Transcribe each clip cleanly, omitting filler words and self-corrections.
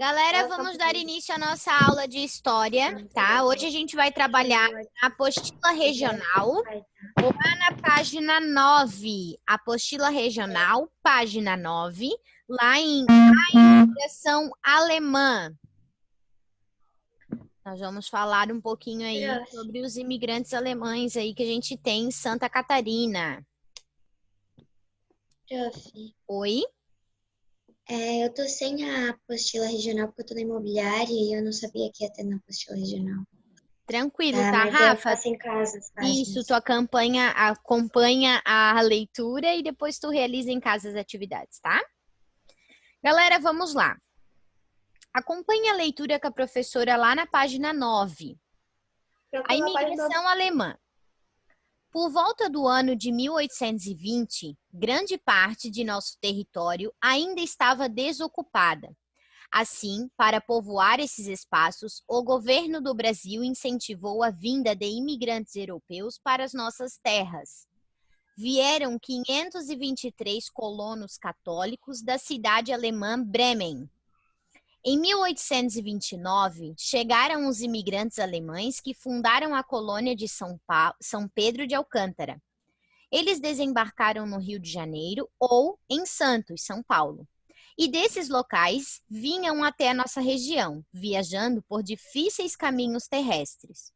Galera, vamos dar início à nossa aula de história, tá? Hoje a gente vai trabalhar a apostila regional, lá na página 9. Apostila regional, página 9, lá em A Imigração Alemã. Nós vamos falar um pouquinho aí sobre os imigrantes alemães aí que a gente tem em Santa Catarina. Oi? Eu tô sem a apostila regional porque eu tô na imobiliária e eu não sabia que ia ter na apostila regional. Tranquilo, tá, Mas Rafa? eu faço em casa as páginas. Isso, tu acompanha a leitura e depois tu realiza em casa as atividades, tá? Galera, vamos lá. Acompanhe a leitura com a professora lá na página 9. A imigração alemã. Por volta do ano de 1820, grande parte de nosso território ainda estava desocupada. Assim, para povoar esses espaços, o governo do Brasil incentivou a vinda de imigrantes europeus para as nossas terras. Vieram 523 colonos católicos da cidade alemã Bremen. Em 1829, chegaram os imigrantes alemães que fundaram a colônia de São Pedro de Alcântara. Eles desembarcaram no Rio de Janeiro ou em Santos, São Paulo. E desses locais vinham até a nossa região, viajando por difíceis caminhos terrestres.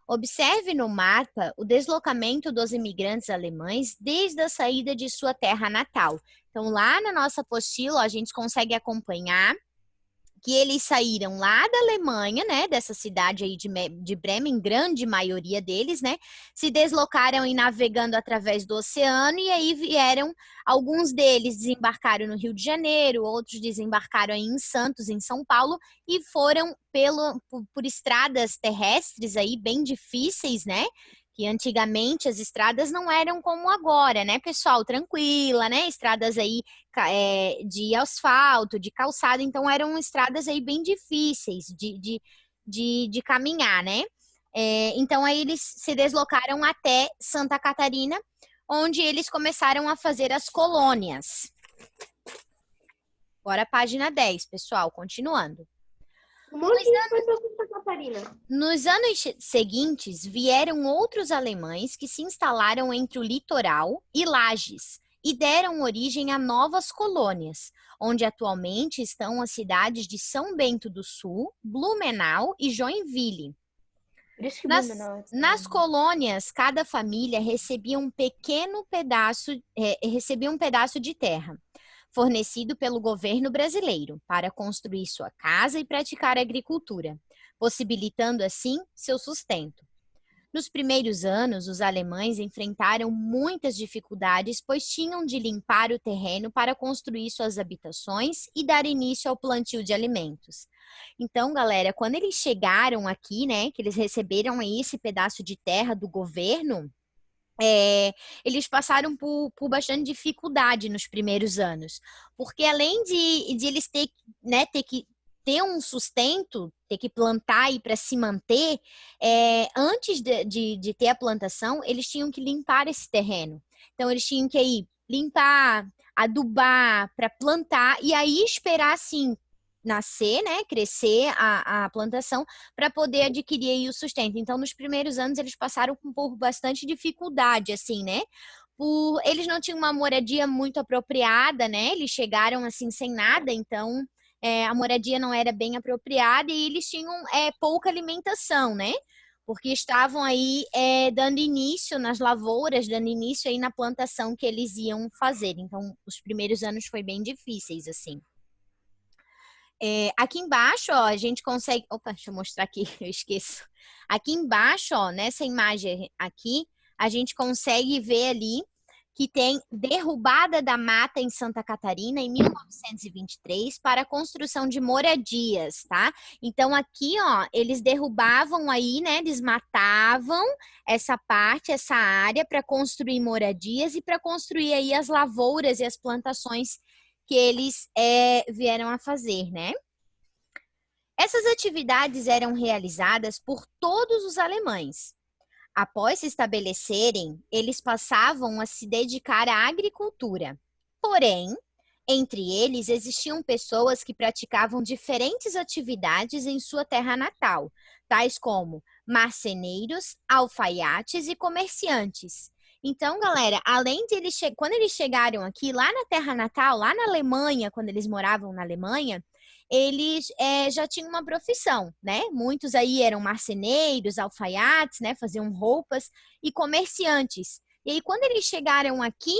Observe no mapa o deslocamento dos imigrantes alemães desde a saída de sua terra natal. Então, lá na nossa apostila, a gente consegue acompanhar que eles saíram lá da Alemanha, né, dessa cidade aí de Bremen, grande maioria deles, né, se deslocaram e navegando através do oceano e aí vieram, alguns deles desembarcaram no Rio de Janeiro, outros desembarcaram aí em Santos, em São Paulo, e foram por estradas terrestres aí bem difíceis, né, que antigamente as estradas não eram como agora, né, pessoal? Tranquila, né? Estradas aí de asfalto, de calçada, então eram estradas aí bem difíceis de caminhar, né? Então aí eles se deslocaram até Santa Catarina, onde eles começaram a fazer as colônias. Agora a página 10, pessoal, continuando. Nos anos seguintes, vieram outros alemães que se instalaram entre o litoral e Lages e deram origem a novas colônias, onde atualmente estão as cidades de São Bento do Sul, Blumenau e Joinville. Nas colônias, cada família recebia um pedaço de terra, fornecido pelo governo brasileiro, para construir sua casa e praticar agricultura, possibilitando assim seu sustento. Nos primeiros anos, os alemães enfrentaram muitas dificuldades, pois tinham de limpar o terreno para construir suas habitações e dar início ao plantio de alimentos. Então, galera, quando eles chegaram aqui, né, que eles receberam aí esse pedaço de terra do governo, eles passaram por bastante dificuldade nos primeiros anos, porque além de eles ter que ter um sustento, ter que plantar e para se manter, antes de ter a plantação, eles tinham que limpar esse terreno. Então, eles tinham que aí limpar, adubar para plantar e aí esperar, assim, nascer, né, crescer a plantação para poder adquirir aí o sustento. Então, nos primeiros anos, eles passaram por bastante dificuldade, assim, né? Eles não tinham uma moradia muito apropriada, né? Eles chegaram, assim, sem nada, então a moradia não era bem apropriada e eles tinham pouca alimentação, né? Porque estavam aí dando início nas lavouras, dando início aí na plantação que eles iam fazer. Então, os primeiros anos foi bem difíceis, assim. Aqui embaixo, ó, a gente consegue... Opa, deixa eu mostrar aqui, eu esqueço. Aqui embaixo, ó, nessa imagem aqui, a gente consegue ver ali que tem derrubada da mata em Santa Catarina em 1923 para a construção de moradias, tá? Então, aqui, ó, eles derrubavam aí, né, desmatavam essa parte, essa área para construir moradias e para construir aí as lavouras e as plantações que eles vieram a fazer, né? Essas atividades eram realizadas por todos os alemães. Após se estabelecerem, eles passavam a se dedicar à agricultura. Porém, Entre eles, existiam pessoas que praticavam diferentes atividades em sua terra natal, tais como marceneiros, alfaiates e comerciantes. Então, galera, além de quando eles chegaram aqui, lá na terra natal, lá na Alemanha, quando eles moravam na Alemanha, eles já tinham uma profissão, né? Muitos aí eram marceneiros, alfaiates, né? Faziam roupas e comerciantes. E aí, quando eles chegaram aqui,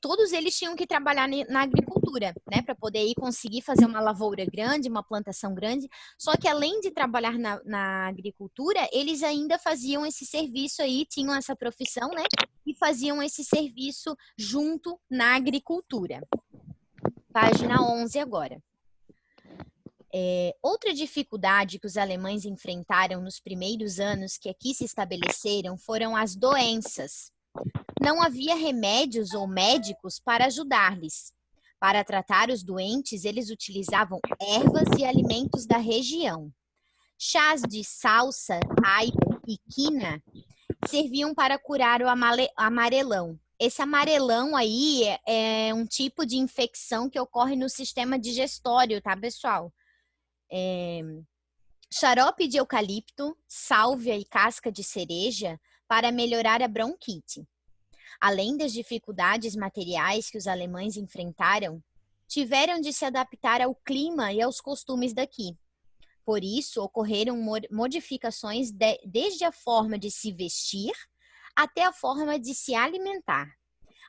todos eles tinham que trabalhar na agricultura, né, para poder ir conseguir fazer uma lavoura grande, uma plantação grande. Só que além de trabalhar na agricultura, eles ainda faziam esse serviço aí, tinham essa profissão, né, e faziam esse serviço junto na agricultura. Página 11 agora. Outra dificuldade que os alemães enfrentaram nos primeiros anos que aqui se estabeleceram foram as doenças. Não havia remédios ou médicos para ajudar-lhes. Para tratar os doentes, eles utilizavam ervas e alimentos da região. Chás de salsa, aipo e quina serviam para curar o amarelão. Esse amarelão aí é um tipo de infecção que ocorre no sistema digestório, tá, pessoal? Xarope de eucalipto, sálvia e casca de cereja para melhorar a bronquite. Além das dificuldades materiais que os alemães enfrentaram, tiveram de se adaptar ao clima e aos costumes daqui. Por isso, ocorreram modificações desde a forma de se vestir até a forma de se alimentar.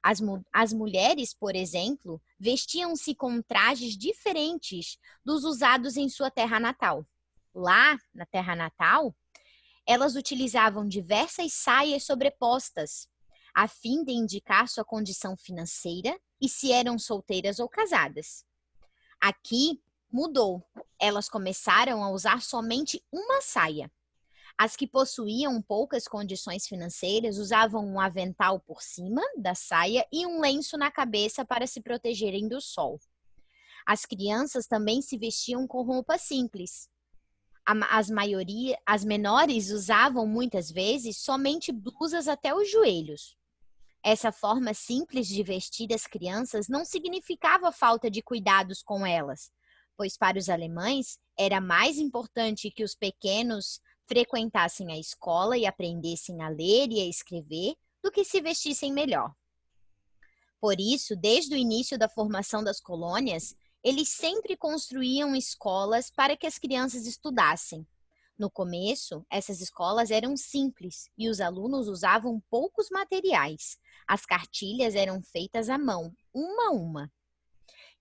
As mulheres, por exemplo, vestiam-se com trajes diferentes dos usados em sua terra natal. Lá, na terra natal, elas utilizavam diversas saias sobrepostas, a fim de indicar sua condição financeira e se eram solteiras ou casadas. Aqui mudou. Elas começaram a usar somente uma saia. As que possuíam poucas condições financeiras usavam um avental por cima da saia e um lenço na cabeça para se protegerem do sol. As crianças também se vestiam com roupa simples. As menores usavam muitas vezes somente blusas até os joelhos. Essa forma simples de vestir as crianças não significava falta de cuidados com elas, pois para os alemães era mais importante que os pequenos frequentassem a escola e aprendessem a ler e a escrever do que se vestissem melhor. Por isso, desde o início da formação das colônias, eles sempre construíam escolas para que as crianças estudassem. No começo, essas escolas eram simples e os alunos usavam poucos materiais. As cartilhas eram feitas à mão, uma a uma.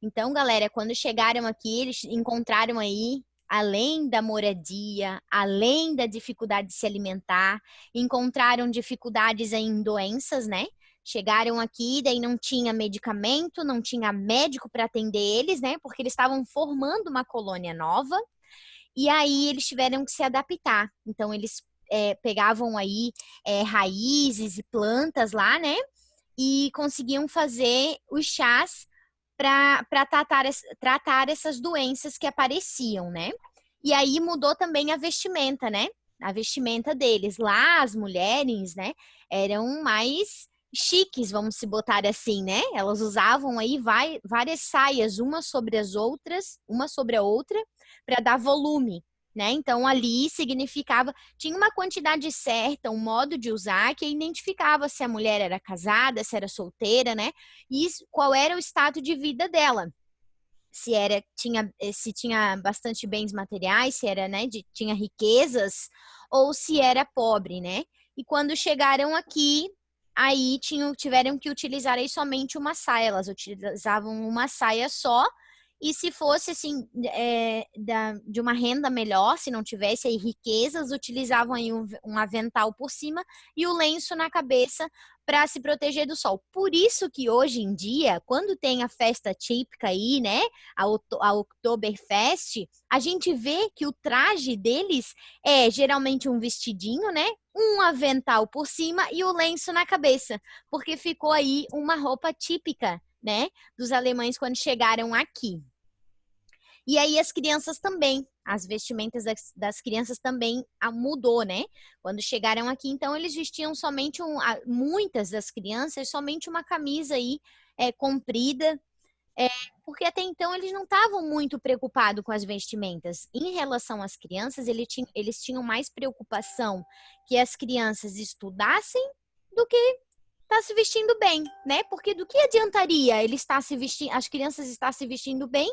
Então, galera, quando chegaram aqui, eles encontraram aí, além da moradia, além da dificuldade de se alimentar, encontraram dificuldades em doenças, né? Chegaram aqui, daí não tinha medicamento, não tinha médico para atender eles, né? Porque eles estavam formando uma colônia nova. E aí eles tiveram que se adaptar. Então, eles pegavam aí raízes e plantas lá, né? E conseguiam fazer os chás para tratar essas doenças que apareciam, né? E aí mudou também a vestimenta, né? A vestimenta deles. Lá, as mulheres, né? Eram mais chiques, vamos se botar assim, né? Elas usavam aí várias saias, uma sobre a outra, para dar volume, né? Então ali significava, tinha uma quantidade certa, um modo de usar que identificava se a mulher era casada, se era solteira, né? E qual era o estado de vida dela. Se tinha bastante bens materiais, se era, né, tinha riquezas ou se era pobre, né? E quando chegaram aqui, aí tiveram que utilizar aí somente uma saia, elas utilizavam uma saia só. E se fosse assim, de uma renda melhor, se não tivesse aí riquezas, utilizavam aí um avental por cima e o lenço na cabeça para se proteger do sol. Por isso que hoje em dia, quando tem a festa típica aí, né, a Oktoberfest, a gente vê que o traje deles é geralmente um vestidinho, né, um avental por cima e o lenço na cabeça, porque ficou aí uma roupa típica, né, dos alemães quando chegaram aqui. E aí as crianças também, as vestimentas das crianças também mudou, né? Quando chegaram aqui, então eles vestiam somente muitas das crianças, somente uma camisa aí comprida, Porque até então eles não estavam muito preocupados com as vestimentas. Em relação às crianças, eles tinham mais preocupação que as crianças estudassem do que estar se vestindo bem, né? Porque do que adiantaria ele estar se vestindo, as crianças estar se vestindo bem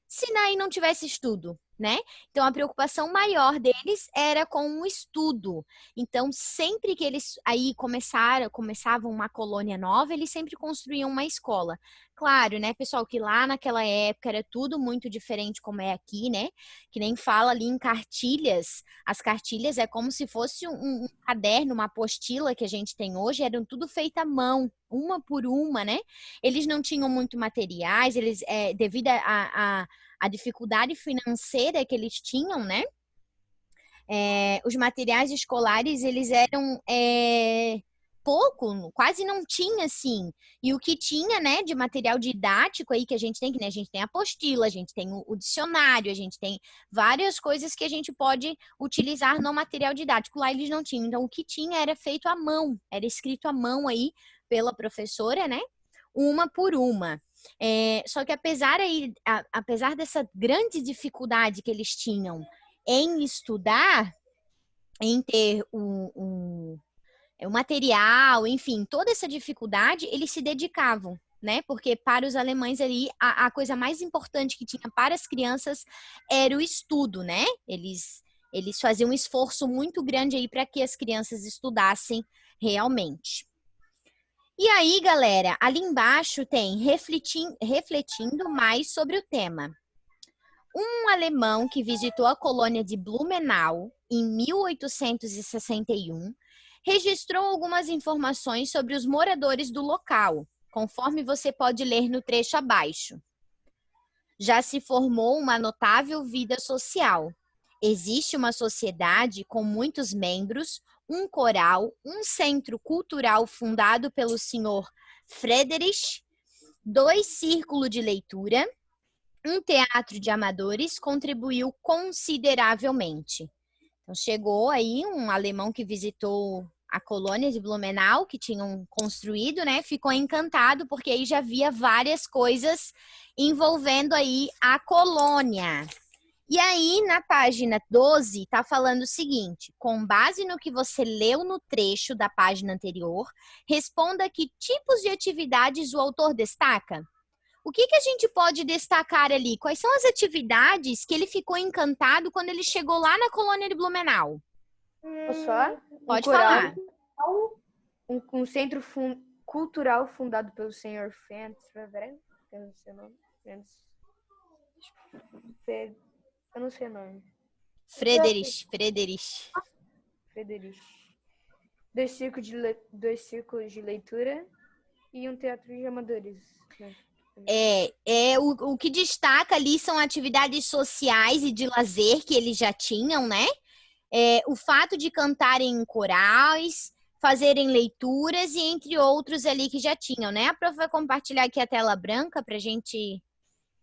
se aí não tivesse estudo, né? Então a preocupação maior deles era com o estudo. Então sempre que eles aí começavam uma colônia nova, eles sempre construíam uma escola. Claro, né, pessoal, que lá naquela época era tudo muito diferente como é aqui, né? Que nem fala ali em cartilhas. As cartilhas é como se fosse um caderno, uma apostila que a gente tem hoje, eram tudo feita à mão, uma por uma, né? Eles não tinham muito materiais, devido a dificuldade financeira que eles tinham, né? Os materiais escolares, eles eram pouco, quase não tinha, assim. E o que tinha, né, de material didático aí que a gente tem, que né, a gente tem a apostila, a gente tem o dicionário, a gente tem várias coisas que a gente pode utilizar no material didático. Lá eles não tinham. Então, o que tinha era feito à mão, era escrito à mão aí pela professora, né? Uma por uma. Só que apesar dessa grande dificuldade que eles tinham em estudar, em ter o material, enfim, toda essa dificuldade, eles se dedicavam, né? Porque para os alemães ali, a coisa mais importante que tinha para as crianças era o estudo, né? Eles faziam um esforço muito grande aí para que as crianças estudassem realmente. E aí, galera, ali embaixo tem refletindo mais sobre o tema. Um alemão que visitou a colônia de Blumenau em 1861 registrou algumas informações sobre os moradores do local, conforme você pode ler no trecho abaixo. Já se formou uma notável vida social. Existe uma sociedade com muitos membros, um coral, um centro cultural fundado pelo senhor Friedrich, 2 círculos de leitura, um teatro de amadores contribuiu consideravelmente. Então, chegou aí um alemão que visitou a colônia de Blumenau, que tinham construído, né? Ficou encantado, porque aí já havia várias coisas envolvendo aí a colônia. E aí, na página 12, tá falando o seguinte: com base no que você leu no trecho da página anterior, responda que tipos de atividades o autor destaca. O que a gente pode destacar ali? Quais são as atividades que ele ficou encantado quando ele chegou lá na colônia de Blumenau? Só Pode coral, falar. um centro cultural fundado pelo senhor Franz, eu não sei o nome. Friedrich. Friedrich. 2 círculos de leitura e um teatro de amadores. O que destaca ali são atividades sociais e de lazer que eles já tinham, né? O fato de cantarem em corais, fazerem leituras e entre outros ali que já tinham, né? A prof vai compartilhar aqui a tela branca pra gente...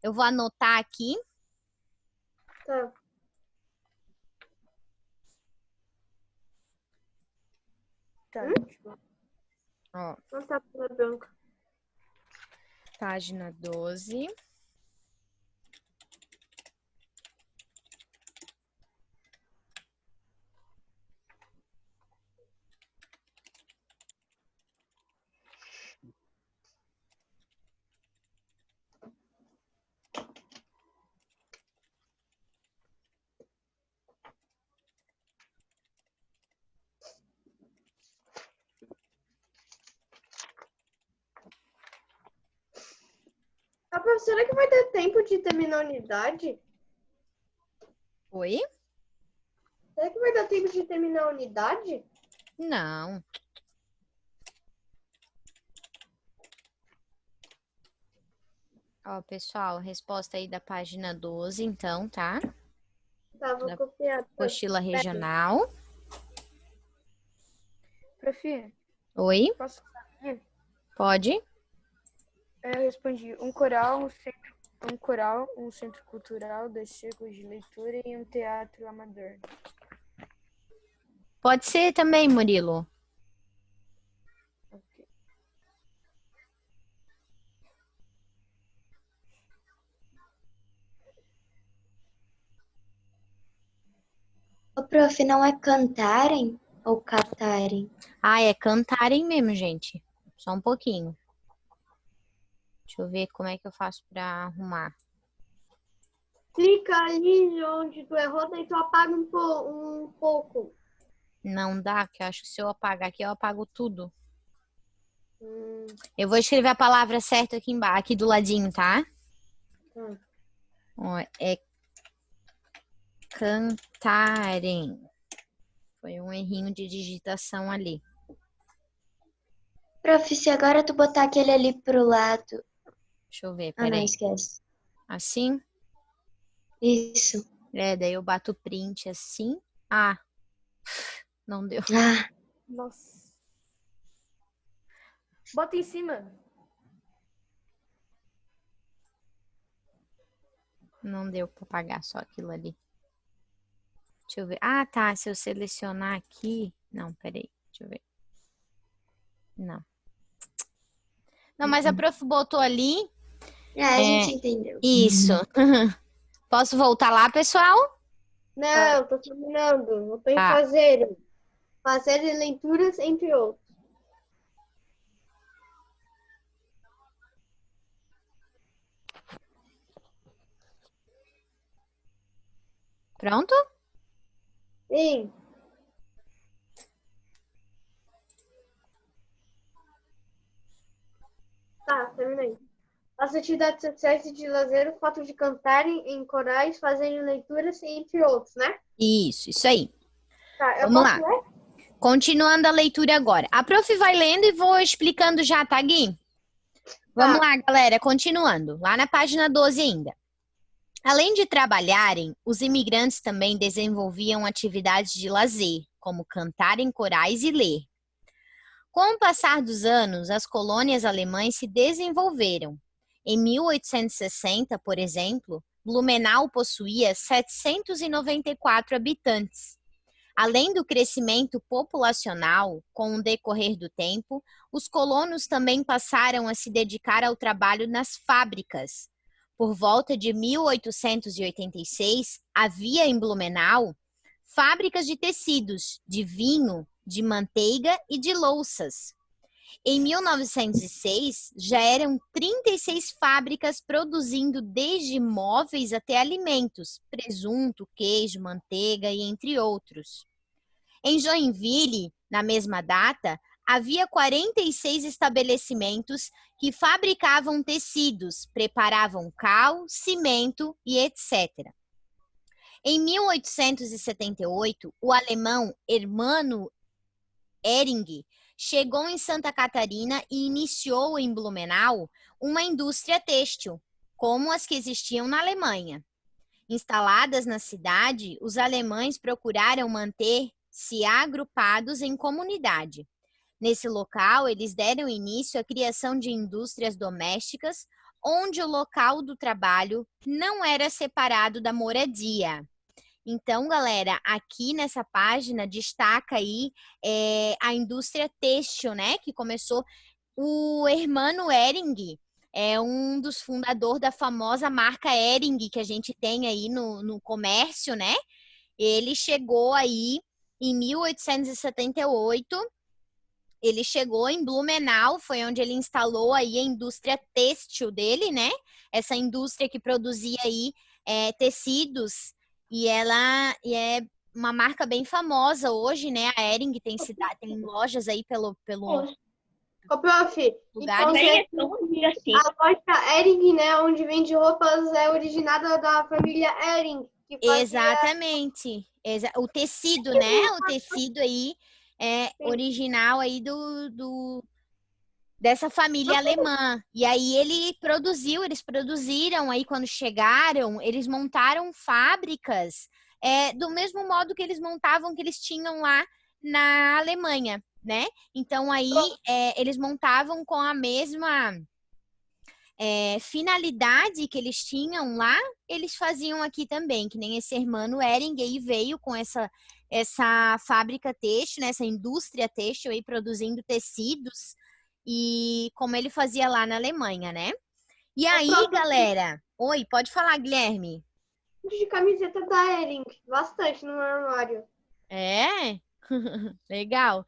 Eu vou anotar aqui. Tá. Tá. Ó, Não tá pela branca. página 12. A professora que vai ter tempo de terminar a unidade? Oi? Será que vai dar tempo de terminar a unidade? Não. Ó, pessoal, resposta aí da página 12, então, tá? Tá, vou Da copiar. apostila regional. Prof, Oi? posso falar? Pode? Eu respondi um coral, um centro cultural, 2 círculos de leitura e um teatro amador. Pode ser também, Murilo. Okay. Ô, prof, não é cantarem ou captarem? Ah, é cantarem mesmo, gente. Só um pouquinho. Deixa eu ver como é que eu faço pra arrumar. Clica ali onde tu errou, daí tu apaga um pouco. Não dá, que eu acho que se eu apagar aqui, eu apago tudo. Hum, Eu vou escrever a palavra certa aqui embaixo, aqui do ladinho, tá? tá. Ó, é cantarem. Foi um errinho de digitação ali. Prof, se agora tu botar aquele ali pro lado... Deixa eu ver, Ah, não, peraí. esquece. Assim? Isso. É, daí eu bato o print assim. Ah, não deu. Ah, Nossa. Bota em cima. Não deu pra apagar só aquilo ali. Deixa eu ver. Ah, tá. Se eu selecionar aqui. Não, peraí. Deixa eu ver. Não. Não, mas a prof botou ali. a gente entendeu. Isso. Posso voltar lá, pessoal? Não, tô terminando. Eu tô em Tá. fazer. Fazer leituras, entre outros. Pronto? Sim. Tá, terminei. As atividades sociais e de lazer, o fato de cantarem em corais, fazerem leituras, entre outros, né? Isso aí. Tá, eu Vamos posso lá. ler? Continuando a leitura agora. A prof vai lendo e vou explicando já, tá, Gui? Vamos Tá. lá, galera. Continuando. Lá na página 12 ainda. Além de trabalharem, os imigrantes também desenvolviam atividades de lazer, como cantar em corais e ler. Com o passar dos anos, as colônias alemãs se desenvolveram. Em 1860, por exemplo, Blumenau possuía 794 habitantes. Além do crescimento populacional, com o decorrer do tempo, os colonos também passaram a se dedicar ao trabalho nas fábricas. Por volta de 1886, havia em Blumenau fábricas de tecidos, de vinho, de manteiga e de louças. Em 1906, já eram 36 fábricas produzindo desde móveis até alimentos, presunto, queijo, manteiga e entre outros. Em Joinville, na mesma data, havia 46 estabelecimentos que fabricavam tecidos, preparavam cal, cimento e etc. Em 1878, o alemão Hermann Hering chegou em Santa Catarina e iniciou em Blumenau uma indústria têxtil, como as que existiam na Alemanha. Instaladas na cidade, os alemães procuraram manter-se agrupados em comunidade. Nesse local, eles deram início à criação de indústrias domésticas, onde o local do trabalho não era separado da moradia. Então, galera, aqui nessa página destaca aí a indústria têxtil, né? Que começou o Hermann Hering, é um dos fundadores da famosa marca Hering que a gente tem aí no comércio, né? Ele chegou aí em 1878, ele chegou em Blumenau, foi onde ele instalou aí a indústria têxtil dele, né? Essa indústria que produzia aí tecidos e ela é uma marca bem famosa hoje, né? A Hering tem lojas aí pelo Ô, prof, lugar. então Nem é tão antiga assim. a loja Hering, né, onde vende roupas, é originada da família Hering. Que fazia... Exatamente. O tecido, né? O tecido aí é original aí dessa família alemã. E aí eles produziram aí quando chegaram, eles montaram fábricas do mesmo modo que eles montavam, que eles tinham lá na Alemanha, né? Então aí eles montavam com a mesma finalidade que eles tinham lá, eles faziam aqui também, que nem esse Hermann Hering aí veio com essa fábrica têxtil, né, essa indústria têxtil aí produzindo tecidos, e como ele fazia lá na Alemanha, né? E aí, galera... Oi, pode falar, Guilherme. de camiseta da Hering, bastante no meu armário. É? Legal.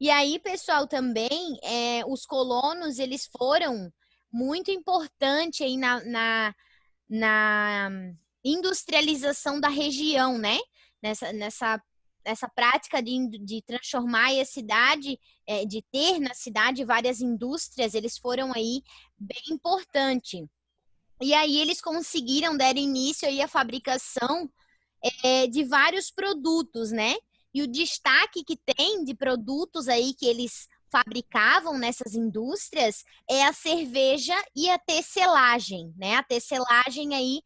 E aí, pessoal, também os colonos, eles foram muito importantes aí na industrialização da região, né? Nessa prática de transformar a cidade, de ter na cidade várias indústrias, eles foram aí bem importantes. E aí eles conseguiram dar início aí à fabricação de vários produtos, né? E o destaque que tem de produtos aí que eles fabricavam nessas indústrias é a cerveja e a tecelagem, né? A tecelagem aí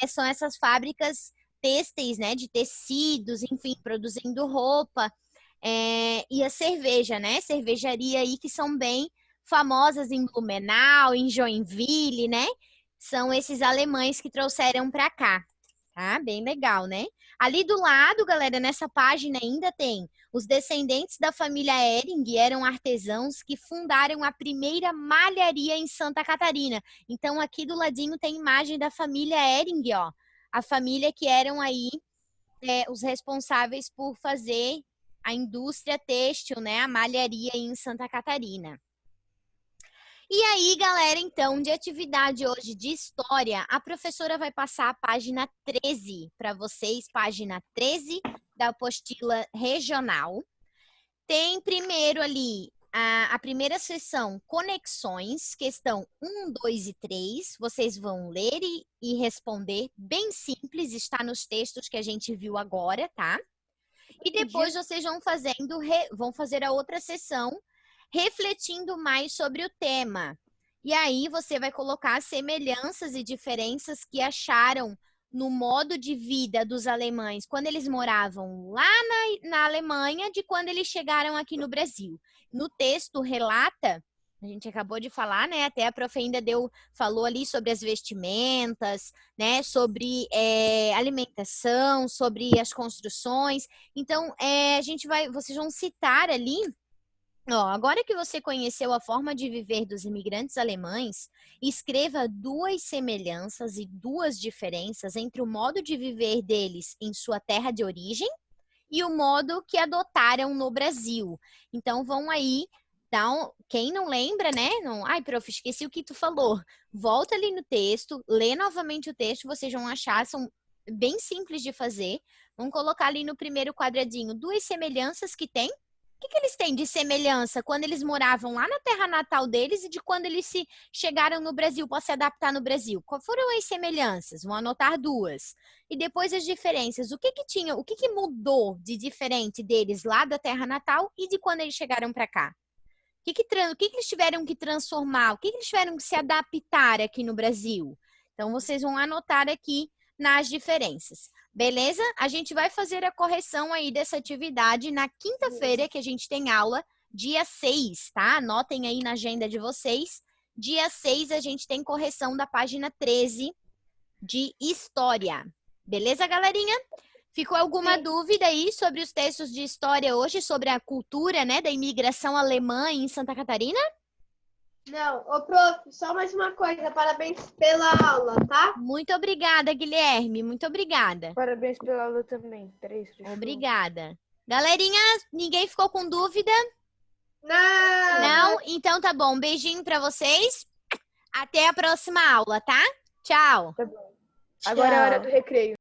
são essas fábricas têxteis, né? De tecidos, enfim, produzindo roupa. E a cerveja, né? Cervejaria aí que são bem famosas em Blumenau, em Joinville, né? São esses alemães que trouxeram para cá. Tá? Bem legal, né? Ali do lado, galera, nessa página ainda tem os descendentes da família Hering, eram artesãos que fundaram a primeira malharia em Santa Catarina. Então, aqui do ladinho tem imagem da família Hering, ó. A família que eram aí os responsáveis por fazer a indústria têxtil, né? A malharia em Santa Catarina. E aí, galera, então, de atividade hoje de história, a professora vai passar a página 13 para vocês, página 13 da apostila regional. Tem primeiro ali a primeira sessão, conexões, questão 1, 2 e 3. Vocês vão ler e responder, bem simples, está nos textos que a gente viu agora, tá? E depois vocês vão fazer a outra sessão, refletindo mais sobre o tema. E aí você vai colocar semelhanças e diferenças que acharam no modo de vida dos alemães quando eles moravam lá na Alemanha de quando eles chegaram aqui no Brasil. No texto relata, a gente acabou de falar, né? Até a prof ainda falou ali sobre as vestimentas, né? Sobre alimentação, sobre as construções. Então, vocês vão citar ali. Ó, agora que você conheceu a forma de viver dos imigrantes alemães, escreva 2 semelhanças e 2 diferenças entre o modo de viver deles em sua terra de origem e o modo que adotaram no Brasil. Então, vão aí, quem não lembra, né? Ai, prof, esqueci o que tu falou. Volta ali no texto, lê novamente o texto, vocês vão achar, são bem simples de fazer. Vamos colocar ali no primeiro quadradinho 2 semelhanças que tem. O que eles têm de semelhança quando eles moravam lá na terra natal deles e de quando eles chegaram no Brasil para se adaptar no Brasil? Quais foram as semelhanças? Vão anotar 2. E depois as diferenças. O que mudou de diferente deles lá da terra natal e de quando eles chegaram para cá? O que eles tiveram que transformar? O que eles tiveram que se adaptar aqui no Brasil? Então, vocês vão anotar aqui nas diferenças. Beleza? A gente vai fazer a correção aí dessa atividade na quinta-feira, que a gente tem aula, dia 6, tá? Anotem aí na agenda de vocês. Dia 6 a gente tem correção da página 13 de História. Beleza, galerinha? Ficou alguma dúvida aí sobre os textos de história hoje, sobre a cultura, né, da imigração alemã em Santa Catarina? Não, ô prof, só mais uma coisa, parabéns pela aula, tá? Muito obrigada, Guilherme, muito obrigada. Parabéns pela aula também. Peraí, Obrigada. Galerinha, ninguém ficou com dúvida? Não! Não? Então tá bom, um beijinho pra vocês. Até a próxima aula, tá? Tchau. Tá bom. Agora é a hora do recreio.